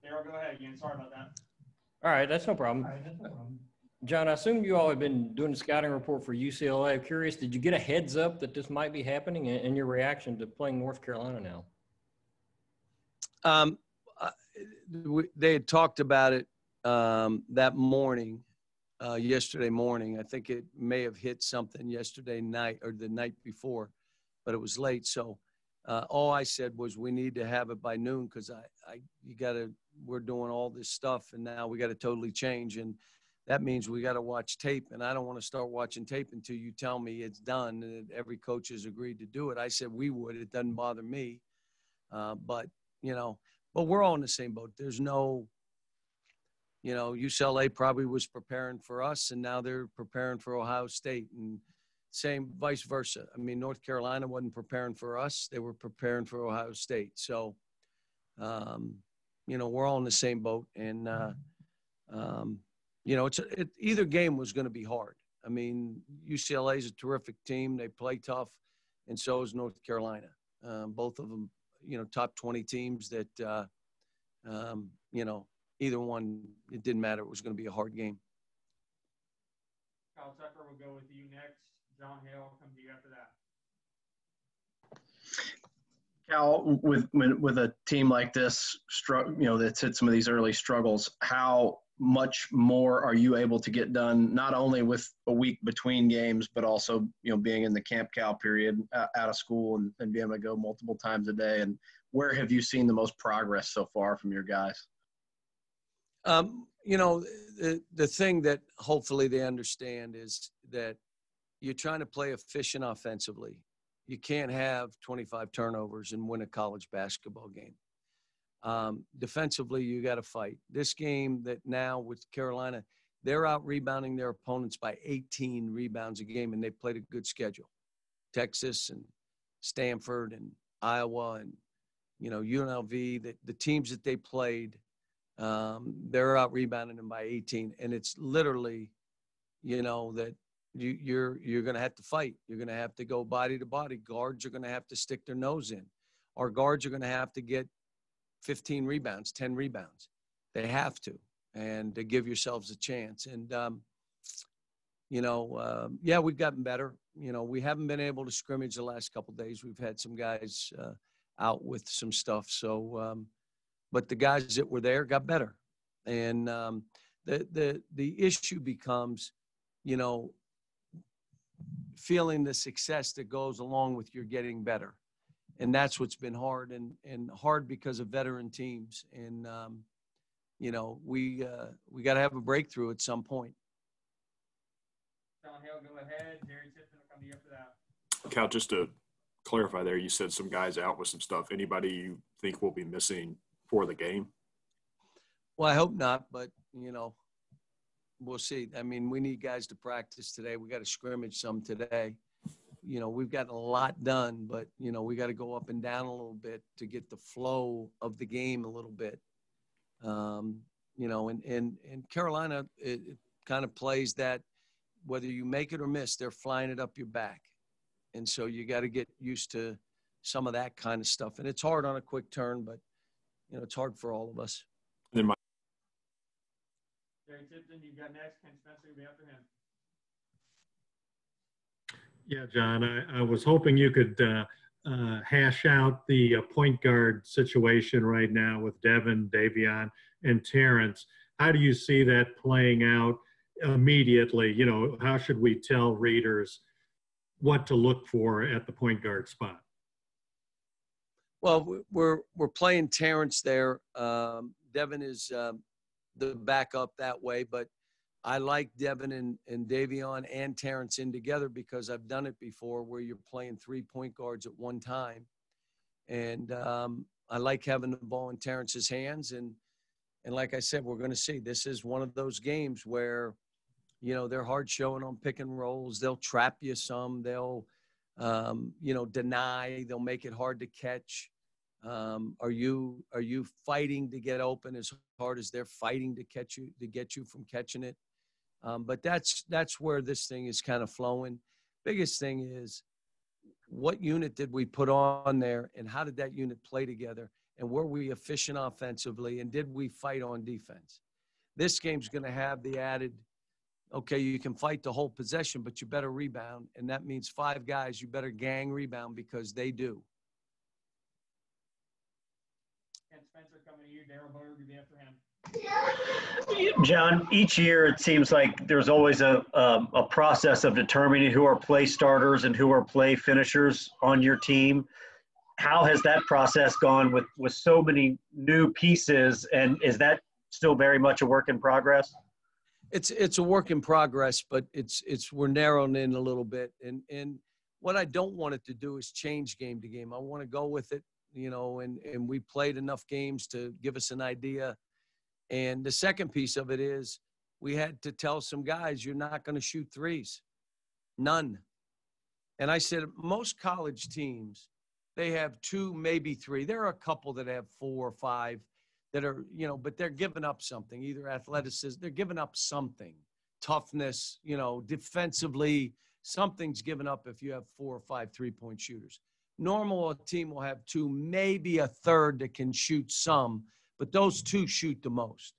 Daryl, go ahead again. Sorry about that. All right, that's no problem. John, I assume you all have been doing the scouting report for UCLA. I'm curious, did you get a heads up that this might be happening, and your reaction to playing North Carolina now? They had talked about it that morning, yesterday morning. I think it may have hit something yesterday night or the night before, but it was late. So all I said was we need to have it by noon because we're doing all this stuff and now we got to totally change. And that means we got to watch tape. And I don't want to start watching tape until you tell me it's done and every coach has agreed to do it. I said we would. It doesn't bother me. But we're all in the same boat. There's no, UCLA probably was preparing for us and now they're preparing for Ohio State and same vice versa. I mean, North Carolina wasn't preparing for us. They were preparing for Ohio State. So, we're all in the same boat and, either game was going to be hard. I mean, UCLA is a terrific team. They play tough and so is North Carolina. Both of them, top 20 teams that, either one, it didn't matter. It was going to be a hard game. Kyle Tucker will go with you next. John Hale will come to you after that. Cal, with a team like this, that's hit some of these early struggles, how much more are you able to get done, not only with a week between games, but also, being in the Camp Cal period out of school and being able to go multiple times a day? And where have you seen the most progress so far from your guys? The thing that hopefully they understand is that you're trying to play efficient offensively. You can't have 25 turnovers and win a college basketball game. Defensively, you got to fight. This game that now with Carolina, they're out rebounding their opponents by 18 rebounds a game, and they played a good schedule. Texas and Stanford and Iowa and, UNLV, the teams that they played, they're out rebounding them by 18. And it's literally, that you're going to have to fight. You're going to have to go body to body. Guards are going to have to stick their nose in. Our guards are going to have to get 15 rebounds, 10 rebounds. They have to, and to give yourselves a chance. And, we've gotten better. We haven't been able to scrimmage the last couple of days. We've had some guys out with some stuff. So, but the guys that were there got better. And the issue becomes, feeling the success that goes along with your getting better. And that's what's been hard and hard because of veteran teams. And, we got to have a breakthrough at some point. John Hale, go ahead. Jerry Tipton will come to you after that. Cal, just to clarify there, you said some guys out with some stuff. Anybody you think will be missing for the game? Well, I hope not, but, we'll see. I mean, we need guys to practice today. We got to scrimmage some today. We've gotten a lot done, but, we got to go up and down a little bit to get the flow of the game a little bit. And Carolina, it kind of plays that whether you make it or miss, they're flying it up your back. And so you got to get used to some of that kind of stuff. And it's hard on a quick turn, but, it's hard for all of us. Then Jerry Tipton, you've got next. Ken Spencer will be after him. Yeah, John, I was hoping you could hash out the point guard situation right now with Devin, Davion, and Terrence. How do you see that playing out immediately? How should we tell readers what to look for at the point guard spot? Well, we're playing Terrence there. Devin is the backup that way, but I like Devin and Davion and Terrence in together because I've done it before where you're playing 3 point guards at one time. And I like having the ball in Terrence's hands. And like I said, we're going to see. This is one of those games where, they're hard showing on pick and rolls. They'll trap you some. They'll, deny. They'll make it hard to catch. Are you fighting to get open as hard as they're fighting to get you from catching it? But that's where this thing is kind of flowing. Biggest thing is what unit did we put on there and how did that unit play together? And were we efficient offensively? And did we fight on defense? This game's going to have the added, okay, you can fight the whole possession, but you better rebound. And that means 5 guys, you better gang rebound because they do. Ken Spencer coming to you. Daryl Boyer will be after him. John, each year it seems like there's always a process of determining who are play starters and who are play finishers on your team. How has that process gone with so many new pieces, and is that still very much a work in progress? It's a work in progress, but we're narrowing in a little bit. And what I don't want it to do is change game to game. I want to go with it, and we played enough games to give us an idea. And the second piece of it is we had to tell some guys, you're not going to shoot threes. None. And I said, most college teams, they have 2, maybe 3. There are a couple that have 4 or 5 that are, but they're giving up something, either athleticism, they're giving up something, toughness, defensively, something's given up if you have 4 or 5 3-point shooters. Normal, a team will have 2, maybe a third that can shoot some, but those 2 shoot the most.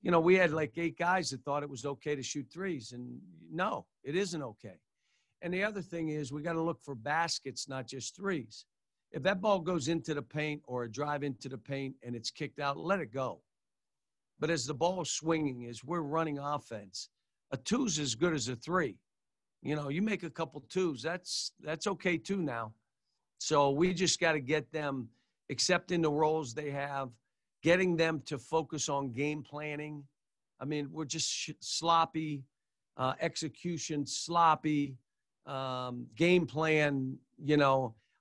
We had like 8 guys that thought it was okay to shoot threes, and no, it isn't okay. And the other thing is we got to look for baskets, not just threes. If that ball goes into the paint or a drive into the paint and it's kicked out, let it go. But as the ball's swinging, as we're running offense, a 2's as good as a 3. You make a couple 2's, that's okay too now. So we just got to get them accepting the roles they have, getting them to focus on game planning. I mean, we're just sloppy, execution sloppy, game plan.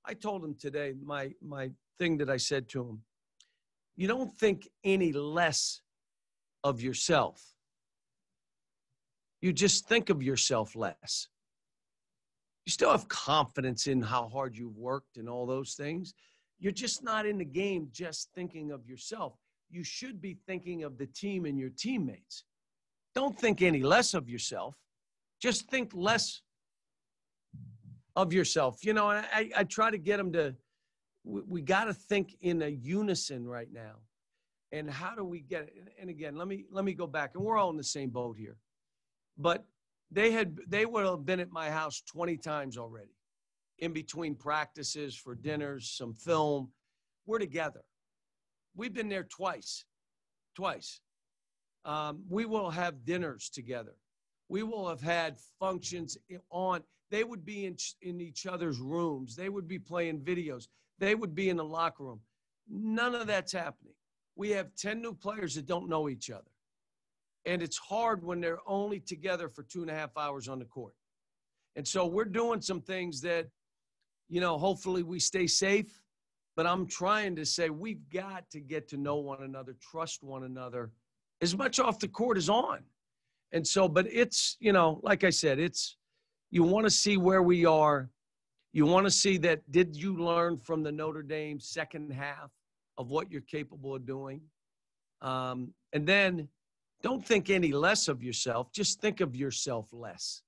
I told him today, my thing that I said to him, you don't think any less of yourself. You just think of yourself less. You still have confidence in how hard you've worked and all those things. You're just not in the game just thinking of yourself. You should be thinking of the team and your teammates. Don't think any less of yourself. Just think less of yourself. And I try to get them to, we got to think in a unison right now. And how do we get it? And again, let me go back. And we're all in the same boat here. But they would have been at my house 20 times already. In between practices, for dinners, some film. We're together. We've been there twice. We will have dinners together. We will have had functions on. They would be in each other's rooms. They would be playing videos. They would be in the locker room. None of that's happening. We have 10 new players that don't know each other. And it's hard when they're only together for 2.5 hours on the court. And so we're doing some things that, hopefully we stay safe. But I'm trying to say we've got to get to know one another, trust one another as much off the court as on. And so, but it's, like I said, you want to see where we are. You want to see that, did you learn from the Notre Dame second half of what you're capable of doing? And then don't think any less of yourself. Just think of yourself less.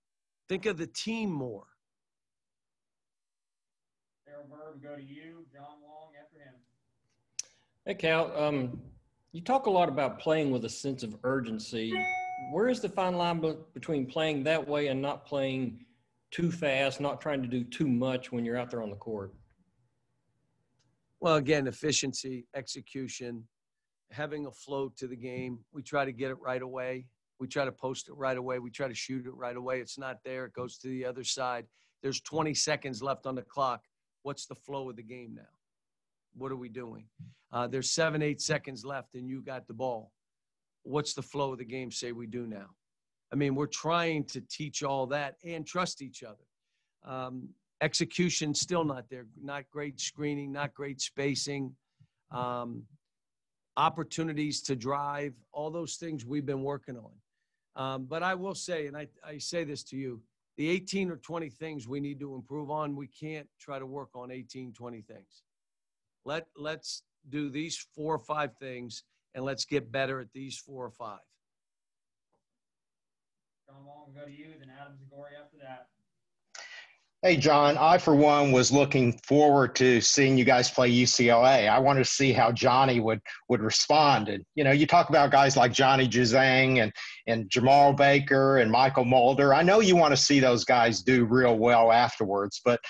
Think of the team more. Daryl Boyer, go to you. John Long after him. Hey, Cal, you talk a lot about playing with a sense of urgency. Where is the fine line between playing that way and not playing too fast, not trying to do too much when you're out there on the court? Well, again, efficiency, execution, having a flow to the game. We try to get it right away. We try to post it right away. We try to shoot it right away. It's not there. It goes to the other side. There's 20 seconds left on the clock. What's the flow of the game now? What are we doing? There's 7-8 seconds left and you got the ball. What's the flow of the game say we do now? I mean, we're trying to teach all that and trust each other. Execution still not there. Not great screening, not great spacing. Opportunities to drive, all those things we've been working on. But I will say, and I say this to you, the 18 or 20 things we need to improve on, we can't try to work on 18, 20 things. Let's do these 4 or 5 things, and let's get better at these 4 or 5. John Long, go to you, then Adam Zagori after that. Hey, John, I, for one, was looking forward to seeing you guys play UCLA. I wanted to see how Johnny would respond. And, you know, you talk about guys like Johnny Juzang and Jamal Baker and Michael Mulder. I know you want to see those guys do real well afterwards, but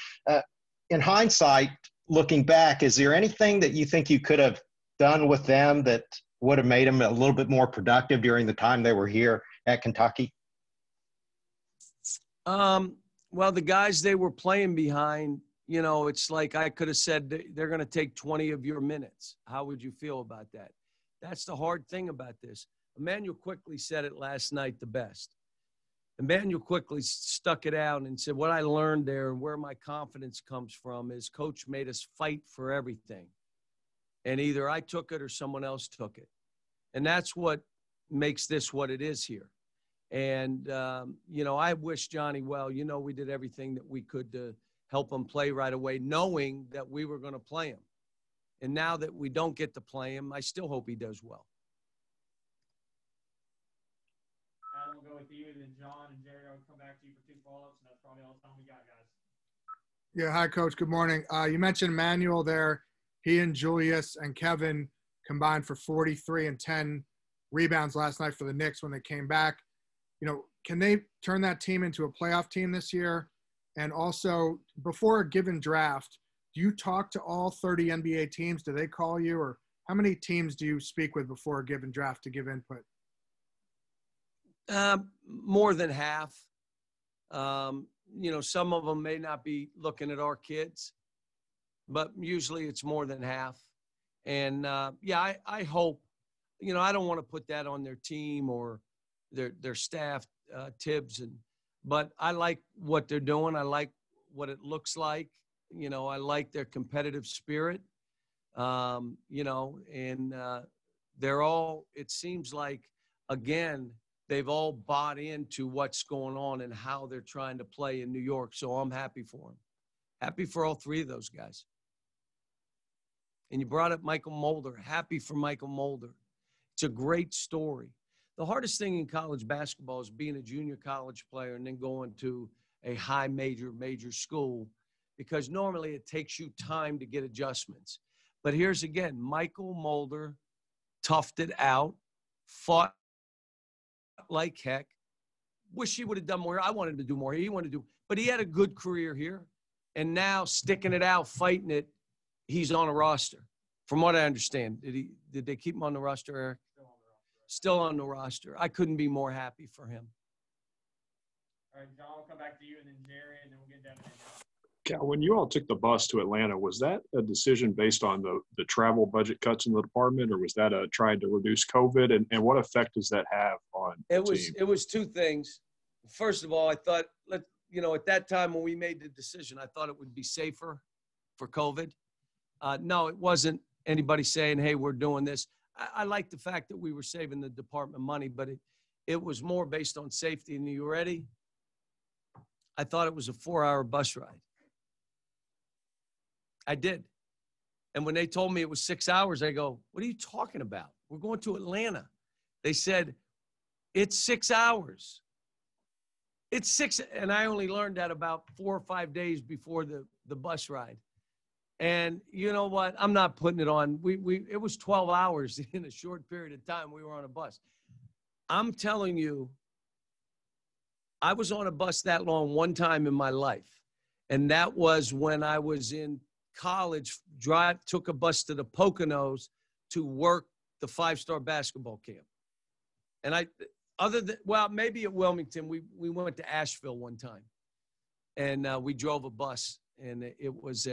in hindsight, looking back, is there anything that you think you could have done with them that would have made them a little bit more productive during the time they were here at Kentucky? Well, the guys they were playing behind, you know, it's like I could have said they're going to take 20 of your minutes. How would you feel about that? That's the hard thing about this. Emmanuel quickly said it last night the best. Emmanuel quickly stuck it out and said, what I learned there and where my confidence comes from is Coach made us fight for everything. And either I took it or someone else took it. And that's what makes this what it is here. And, you know, I wish Johnny well. You know, we did everything that we could to help him play right away, knowing that we were going to play him. And now that we don't get to play him, I still hope he does well. Adam, we'll go with you, and then John and Jerry, I'll come back to you for 2 follow-ups, and that's probably all the time we got, guys. Yeah, hi, Coach. Good morning. You mentioned Emmanuel there. He and Julius and Kevin combined for 43 and 10 rebounds last night for the Knicks when they came back. You know, can they turn that team into a playoff team this year? And also, before a given draft, do you talk to all 30 NBA teams? Do they call you? Or how many teams do you speak with before a given draft to give input? More than half. You know, some of them may not be looking at our kids, but usually it's more than half. And, yeah, I hope, you know, I don't want to put that on their team or their staff, Tibbs, but I like what they're doing. I like what it looks like. You know, I like their competitive spirit. You know, and they're all, it seems like, again, they've all bought into what's going on and how they're trying to play in New York. So I'm happy for them. Happy for all three of those guys. And you brought up Michael Mulder. Happy for Michael Mulder. It's a great story. The hardest thing in college basketball is being a junior college player and then going to a high major school, because normally it takes you time to get adjustments. But here's again, Michael Mulder toughed it out, fought like heck. Wish he would have done more. I wanted him to do more. He wanted to do, but he had a good career here. And now sticking it out, fighting it, he's on a roster. From what I understand, did they keep him on the roster, Eric? Still on the roster. I couldn't be more happy for him. All right, John, we'll come back to you, and then Jerry, and then we'll get Devin in now. Cal, when you all took the bus to Atlanta, was that a decision based on the travel budget cuts in the department, or was that trying to reduce COVID? And what effect does that have on the team? It was two things. First of all, I thought, you know, at that time when we made the decision, I thought it would be safer for COVID. No, it wasn't anybody saying, hey, we're doing this. I like the fact that we were saving the department money, but it was more based on safety. And you ready? I thought it was a 4-hour bus ride. I did. And when they told me it was 6 hours, I go, what are you talking about? We're going to Atlanta. They said, it's 6 hours. It's 6. And I only learned that about 4 or 5 days before the bus ride. And you know what? I'm not putting it on. It was 12 hours in a short period of time we were on a bus. I'm telling you, I was on a bus that long one time in my life. And that was when I was in college, took a bus to the Poconos to work the 5-star basketball camp. And maybe at Wilmington, we went to Asheville one time. And we drove a bus. And it was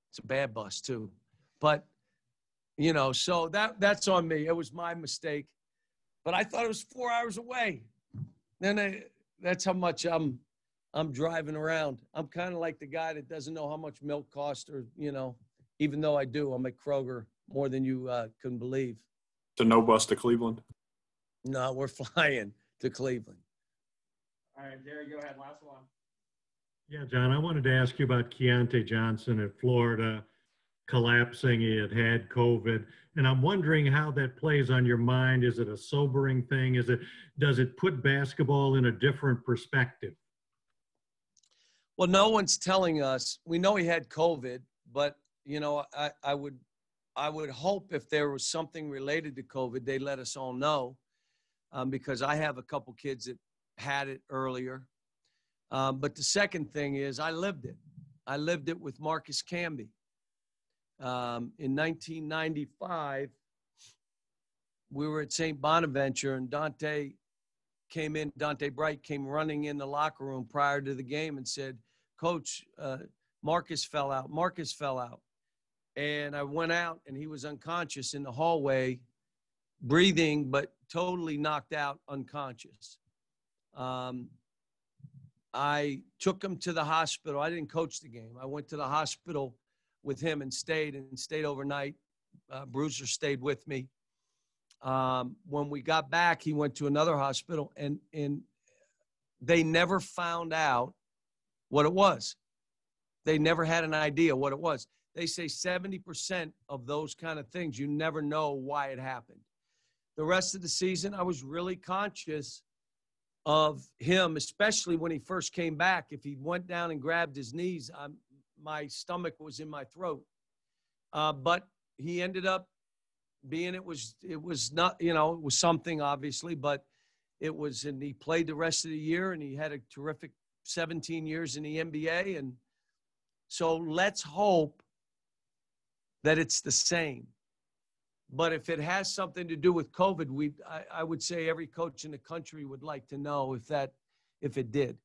it's a bad bus too. But, you know, so that's on me. It was my mistake. But I thought it was 4 hours away. Then that's how much I'm driving around. I'm kind of like the guy that doesn't know how much milk costs, or, you know, even though I do, I'm at Kroger more than you can believe. So no bus to Cleveland? No, we're flying to Cleveland. All right, Jerry, go ahead. Last one. Yeah, John, I wanted to ask you about Keontae Johnson at Florida collapsing. He had COVID. And I'm wondering how that plays on your mind. Is it a sobering thing? Does it put basketball in a different perspective? Well, no one's telling us. We know he had COVID, but you know, I would hope if there was something related to COVID, they let us all know, because I have a couple kids that had it earlier. But the second thing is, I lived it. I lived it with Marcus Camby. In 1995, we were at St. Bonaventure, and Dante Bright came running in the locker room prior to the game and said, "Coach, Marcus fell out. Marcus fell out." And I went out, and he was unconscious in the hallway, breathing, but totally knocked out, unconscious. I took him to the hospital. I didn't coach the game. I went to the hospital with him and stayed overnight. Bruiser stayed with me. When we got back, he went to another hospital, and they never found out what it was. They never had an idea what it was. They say 70% of those kind of things, you never know why it happened. The rest of the season, I was really conscious of him, especially when he first came back. If he went down and grabbed his knees, my stomach was in my throat. But he ended up being, it was not, you know, it was something obviously, but it was, and he played the rest of the year, and he had a terrific 17 years in the NBA. And so let's hope that it's the same. But if it has something to do with COVID, I would say every coach in the country would like to know if it did.